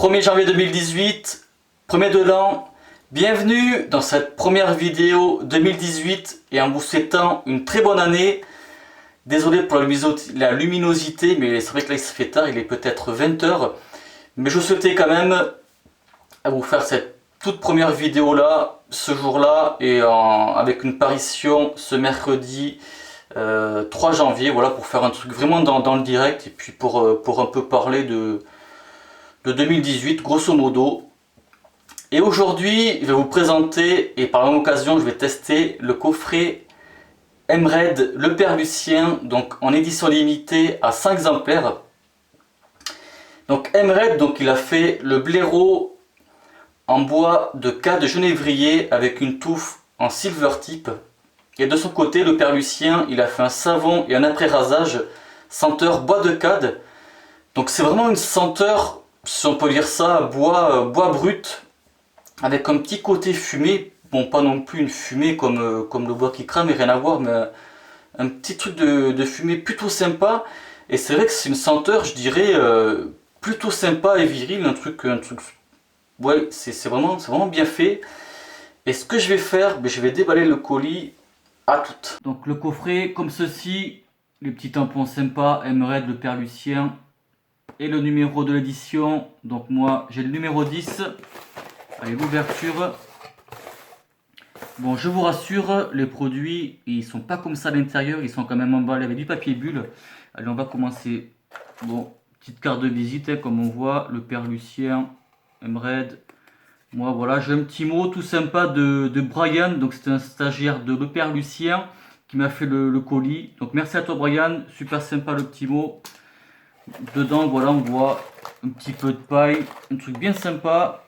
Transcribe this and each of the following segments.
1er janvier 2018, premier de l'an. Bienvenue dans cette première vidéo 2018 et en vous souhaitant une très bonne année. Désolé pour la luminosité, mais c'est vrai que là il se fait tard, il est peut-être 20 h. Mais je souhaitais quand même vous faire cette toute première vidéo là, ce jour là, et avec une parution ce mercredi 3 janvier, voilà, pour faire un truc vraiment dans le direct, et puis pour un peu parler de 2018 grosso modo. Et aujourd'hui je vais vous présenter, et par la même occasion je vais tester le coffret Emred le Père Lucien, donc en édition limitée à 5 exemplaires. Donc Emred, donc il a fait le blaireau en bois de cade genévrier avec une touffe en silver tip. Et de son côté, le Père Lucien, il a fait un savon et un après-rasage senteur bois de cade. Donc c'est vraiment une senteur, si on peut dire ça, bois brut, avec un petit côté fumé. Bon, pas non plus une fumée comme le bois qui crame, et rien à voir, mais un petit truc de fumée plutôt sympa. Et c'est vrai que c'est une senteur, je dirais, plutôt sympa et viril, un truc ouais, c'est vraiment bien fait. Et ce que je vais faire, je vais déballer le colis à toutes. Donc le coffret comme ceci, les petits tampons sympas, Emred le Père Lucien, et le numéro de l'édition. Donc moi j'ai le numéro 10. Allez, l'ouverture. Bon, je vous rassure, les produits ils sont pas comme ça à l'intérieur, ils sont quand même emballés avec du papier bulle. Allez, on va commencer. Bon, petite carte de visite, hein, comme on voit, le Père Lucien, Emred. Moi voilà, j'ai un petit mot tout sympa de Brian, donc c'est un stagiaire de le Père Lucien qui m'a fait le colis. Donc merci à toi Brian, super sympa le petit mot. Dedans voilà, on voit un petit peu de paille, un truc bien sympa.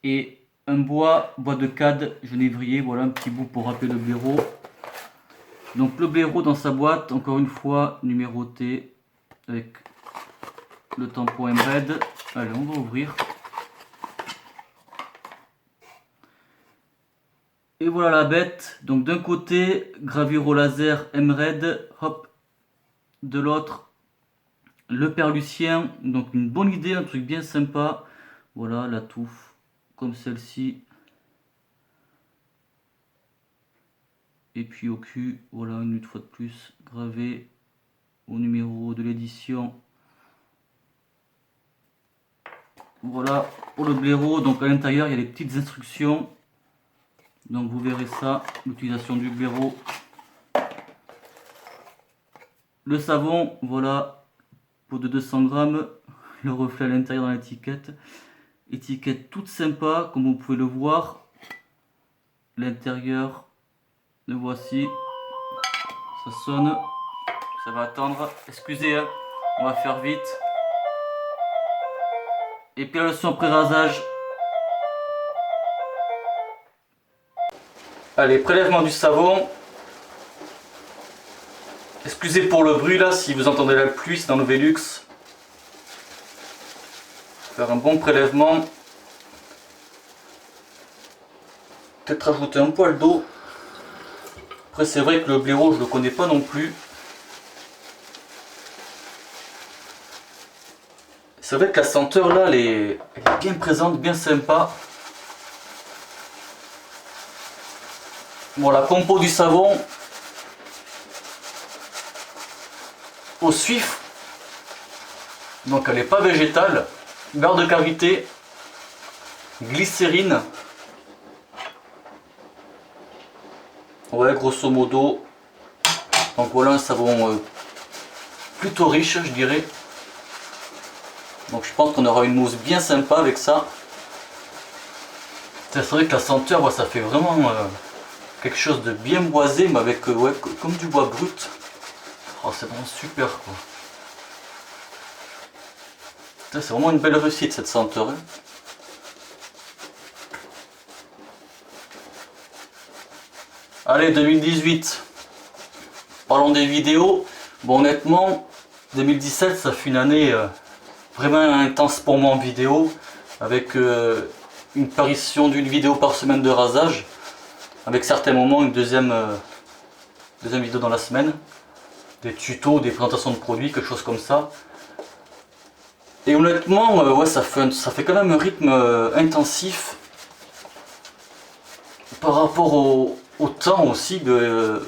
Et un bois de cade genévrier, voilà un petit bout pour rappeler le blaireau. Donc le blaireau dans sa boîte, encore une fois numéroté avec le tampon Emred. Allez, on va ouvrir. Et voilà la bête. Donc d'un côté, gravure au laser Emred, hop. De l'autre, le Père Lucien. Donc une bonne idée, un truc bien sympa. Voilà la touffe, comme celle-ci. Et puis au cul, voilà une fois de plus, gravé au numéro de l'édition. Voilà pour le blaireau. Donc à l'intérieur, il y a les petites instructions. Donc vous verrez ça, l'utilisation du blaireau. Le savon, voilà, pot de 200 grammes, le reflet à l'intérieur dans l'étiquette. Étiquette toute sympa, comme vous pouvez le voir. L'intérieur, le voici. Ça sonne, ça va attendre. Excusez, hein, on va faire vite. Et puis le son pré-rasage. Allez, prélèvement du savon. Excusez pour le bruit là, si vous entendez la pluie, c'est dans le Velux. Faire un bon prélèvement. Peut-être rajouter un poil d'eau. Après c'est vrai que le blaireau je le connais pas non plus. C'est vrai que la senteur là elle est bien présente, bien sympa. Bon, la compo du savon au suif, donc elle n'est pas végétale, beurre de karité, glycérine, ouais grosso modo. Donc voilà un savon plutôt riche je dirais. Donc je pense qu'on aura une mousse bien sympa avec ça. C'est vrai que la senteur, ouais, ça fait vraiment quelque chose de bien boisé, mais avec ouais, comme du bois brut. Oh, c'est vraiment super quoi. C'est vraiment une belle réussite cette senteur. Hein. Allez, 2018. Parlons des vidéos. Bon, honnêtement, 2017, ça fait une année vraiment intense pour moi en vidéo, avec une parution d'une vidéo par semaine de rasage, avec certains moments une deuxième vidéo dans la semaine, des tutos, des présentations de produits, quelque chose comme ça. Et honnêtement, ouais, ça fait quand même un rythme intensif par rapport au temps aussi, de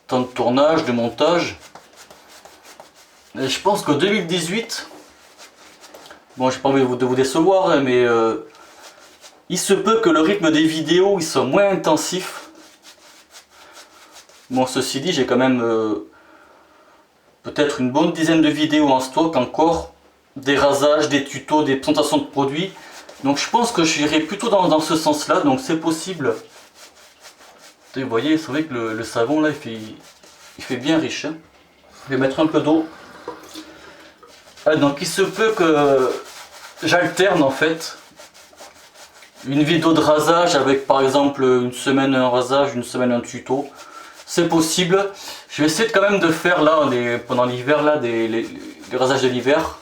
temps de tournage, de montage. Et je pense qu'en 2018, bon, j'ai pas envie de vous décevoir, hein, mais il se peut que le rythme des vidéos il soit moins intensif. Bon, ceci dit, j'ai quand même peut-être une bonne dizaine de vidéos en stock encore, des rasages, des tutos, des présentations de produits. Donc je pense que j'irai plutôt dans ce sens-là, donc c'est possible. Et vous voyez, c'est vrai que le savon là, il fait bien riche. Hein. Je vais mettre un peu d'eau. Donc il se peut que j'alterne en fait une vidéo de rasage avec par exemple une semaine un rasage, une semaine un tuto. C'est possible. Je vais essayer quand même de faire là pendant l'hiver là les rasages de l'hiver.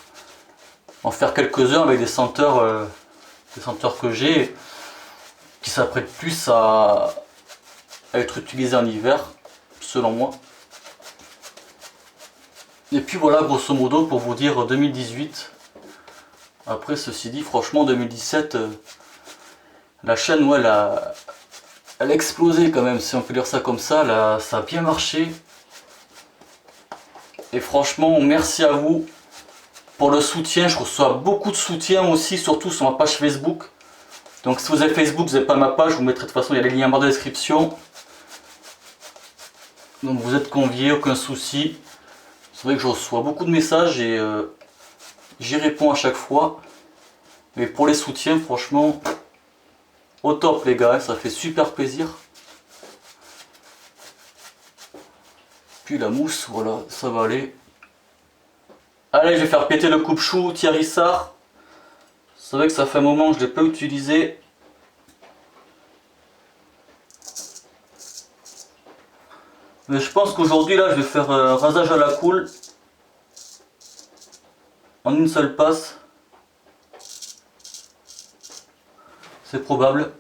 En faire quelques-uns avec des senteurs que j'ai qui s'apprêtent plus à être utilisés en hiver selon moi. Et puis voilà, grosso modo, pour vous dire 2018. Après, ceci dit, franchement, 2017, la chaîne, ouais, elle a explosé quand même, si on peut dire ça comme ça. Là, ça a bien marché. Et franchement, merci à vous pour le soutien. Je reçois beaucoup de soutien aussi, surtout sur ma page Facebook. Donc si vous avez Facebook, vous n'avez pas ma page, je vous mettrai de toute façon, il y a les liens en barre de description. Donc vous êtes conviés, aucun souci. C'est vrai que je reçois beaucoup de messages et j'y réponds à chaque fois. Mais pour les soutiens, franchement, au top les gars, ça fait super plaisir. Puis la mousse, voilà, ça va aller. Allez, je vais faire péter le coupe-chou Thierry Sarr. C'est vrai que ça fait un moment que je ne l'ai pas utilisé. Mais je pense qu'aujourd'hui là, je vais faire un rasage à la cool. En une seule passe. C'est probable.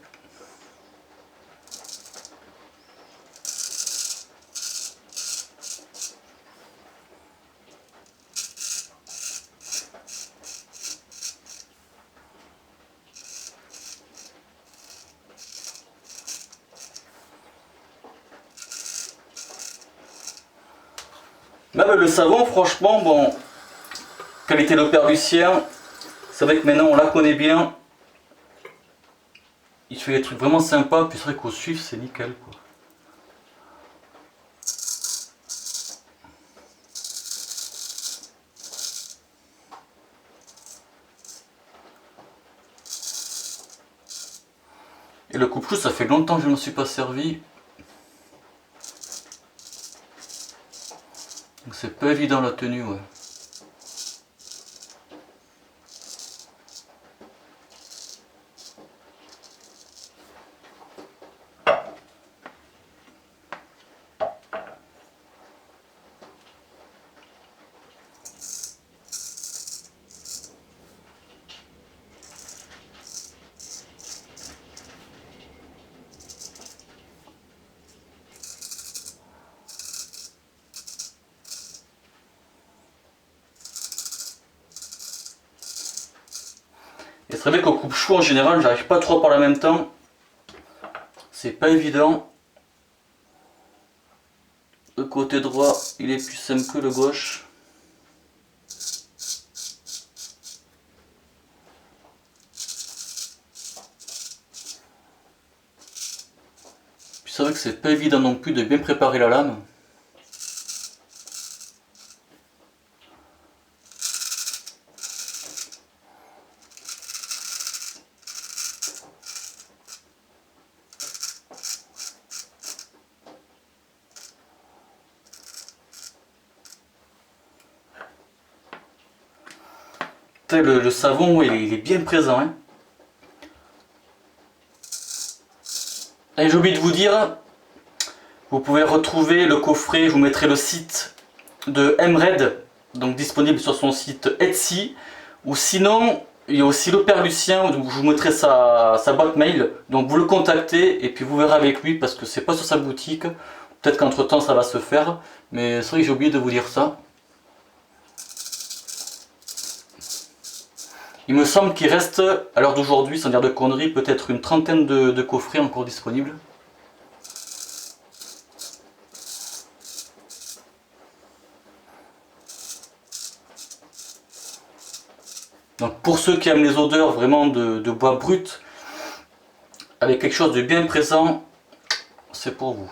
Même le savon, franchement, bon, qualité de père Lucien, c'est vrai que maintenant on la connaît bien. Il fait des trucs vraiment sympas, puis c'est vrai qu'au suif c'est nickel quoi. Et le coupe-chou, ça fait longtemps que je ne me suis pas servi. Donc c'est pas évident la tenue, ouais. Et c'est vrai qu'au coupe-chou en général, j'arrive pas trop par le même temps. C'est pas évident. Le côté droit, il est plus simple que le gauche. Puis c'est vrai que c'est pas évident non plus de bien préparer la lame. Le savon, il est bien présent. Hein. Et j'ai oublié de vous dire, vous pouvez retrouver le coffret, je vous mettrai le site de Emred, donc disponible sur son site Etsy, ou sinon, il y a aussi le père Lucien, donc je vous mettrai sa boîte mail, donc vous le contactez et puis vous verrez avec lui parce que c'est pas sur sa boutique, peut-être qu'entre temps ça va se faire, mais c'est vrai que j'ai oublié de vous dire ça. Il me semble qu'il reste, à l'heure d'aujourd'hui, sans dire de conneries, peut-être une trentaine de coffrets encore disponibles. Donc pour ceux qui aiment les odeurs vraiment de bois brut, avec quelque chose de bien présent, c'est pour vous.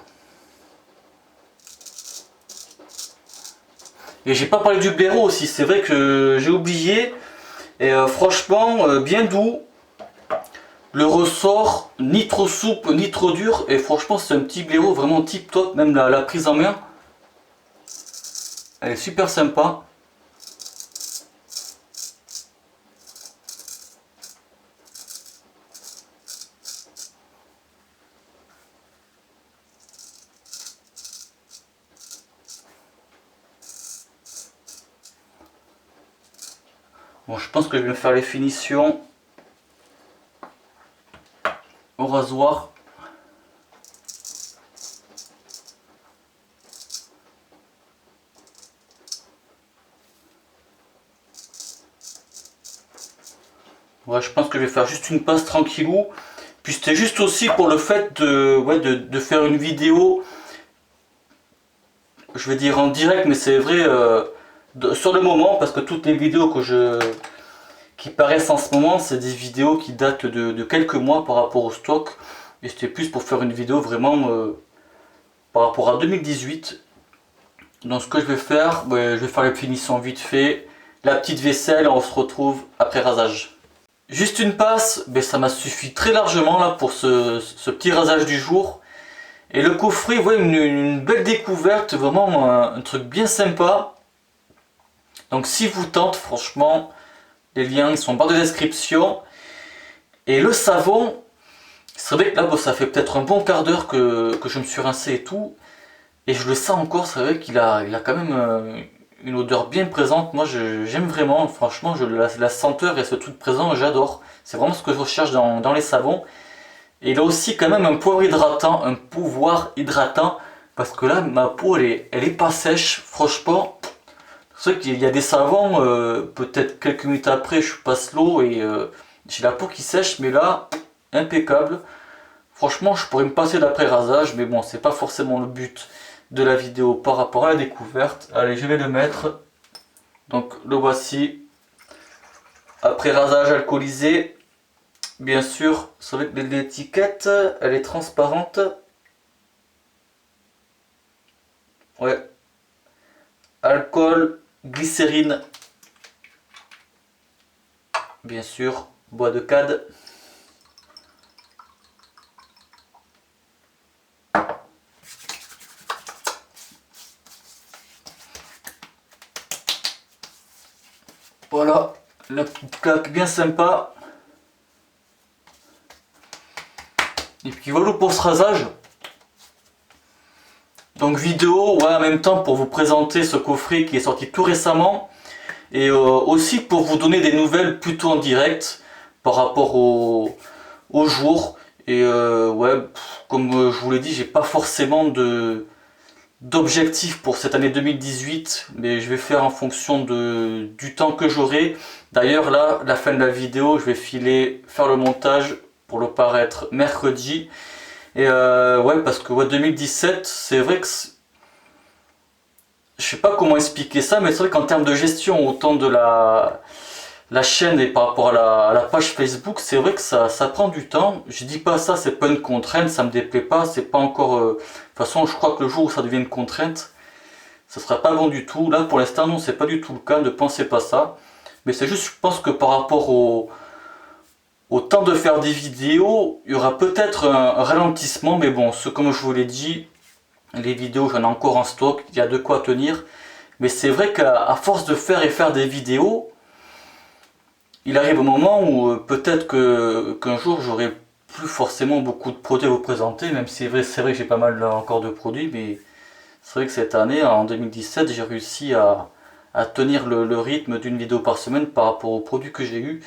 Et j'ai pas parlé du blaireau aussi, c'est vrai que j'ai oublié. Et franchement, bien doux. Le ressort, ni trop souple, ni trop dur. Et franchement, c'est un petit blaireau vraiment tip top. Même la prise en main, elle est super sympa. Bon, je pense que je vais me faire les finitions au rasoir. Ouais, je pense que je vais faire juste une passe tranquillou. Puis c'était juste aussi pour le fait de faire une vidéo, je vais dire en direct, mais c'est vrai, sur le moment, parce que toutes les vidéos qui paraissent en ce moment, c'est des vidéos qui datent de quelques mois par rapport au stock. Et c'était plus pour faire une vidéo vraiment par rapport à 2018. Donc ce que je vais faire, je vais faire les finitions vite fait. La petite vaisselle, on se retrouve après rasage. Juste une passe, ça m'a suffi très largement là pour ce petit rasage du jour. Et le coffret, vous voyez, une belle découverte, vraiment un truc bien sympa. Donc si vous tente, franchement, les liens ils sont en barre de description. Et le savon, c'est vrai que là ça fait peut-être un bon quart d'heure que je me suis rincé et tout. Et je le sens encore, c'est vrai qu'il a quand même une odeur bien présente. Moi j'aime vraiment, franchement, la senteur et ce truc présent, j'adore. C'est vraiment ce que je recherche dans les savons. Et il a aussi quand même un pouvoir hydratant, parce que là ma peau elle est pas sèche, franchement. C'est vrai qu'il y a des savons, peut-être quelques minutes après je passe l'eau et j'ai la peau qui sèche, mais là, impeccable. Franchement, je pourrais me passer d'après-rasage, mais bon, c'est pas forcément le but de la vidéo par rapport à la découverte. Allez, je vais le mettre. Donc, le voici. Après-rasage alcoolisé. Bien sûr, c'est vrai que l'étiquette, elle est transparente. Ouais. Alcool, glycérine. Bien sûr, bois de cad. Voilà, la petite claque bien sympa. Et puis voilà pour ce rasage. Donc vidéo, ouais, en même temps pour vous présenter ce coffret qui est sorti tout récemment. Et aussi pour vous donner des nouvelles plutôt en direct par rapport au jour. Et ouais, comme je vous l'ai dit, j'ai pas forcément d'objectif pour cette année 2018, mais je vais faire en fonction du temps que j'aurai. D'ailleurs là, la fin de la vidéo, je vais faire le montage pour le paraître mercredi. Et ouais, parce que ouais, 2017, c'est vrai que je sais pas comment expliquer ça, mais c'est vrai qu'en termes de gestion, autant de la chaîne et par rapport à la page Facebook, c'est vrai que ça prend du temps. Je dis pas ça, c'est pas une contrainte, ça me déplaît pas, c'est pas encore... de toute façon, je crois que le jour où ça devient une contrainte, ça sera pas bon du tout. Là, pour l'instant, non, c'est pas du tout le cas, ne pensez pas ça. Mais c'est juste, je pense que par rapport au temps de faire des vidéos, il y aura peut-être un ralentissement, mais bon, comme je vous l'ai dit, les vidéos, j'en ai encore en stock, il y a de quoi tenir. Mais c'est vrai qu'à force de faire des vidéos, il arrive un moment où peut-être qu'un jour j'aurai plus forcément beaucoup de produits à vous présenter, même si c'est vrai que j'ai pas mal encore de produits, mais c'est vrai que cette année, en 2017, j'ai réussi à tenir le rythme d'une vidéo par semaine par rapport aux produits que j'ai eu.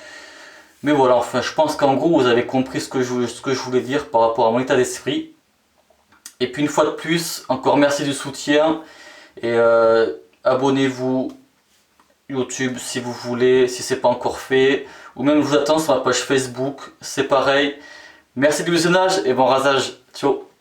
Mais voilà, enfin, je pense qu'en gros, vous avez compris ce que je voulais dire par rapport à mon état d'esprit. Et puis une fois de plus, encore merci du soutien. Et abonnez-vous YouTube si vous voulez, si c'est pas encore fait. ou même je vous attends sur ma page Facebook, c'est pareil. Merci du visionnage et bon rasage. Ciao.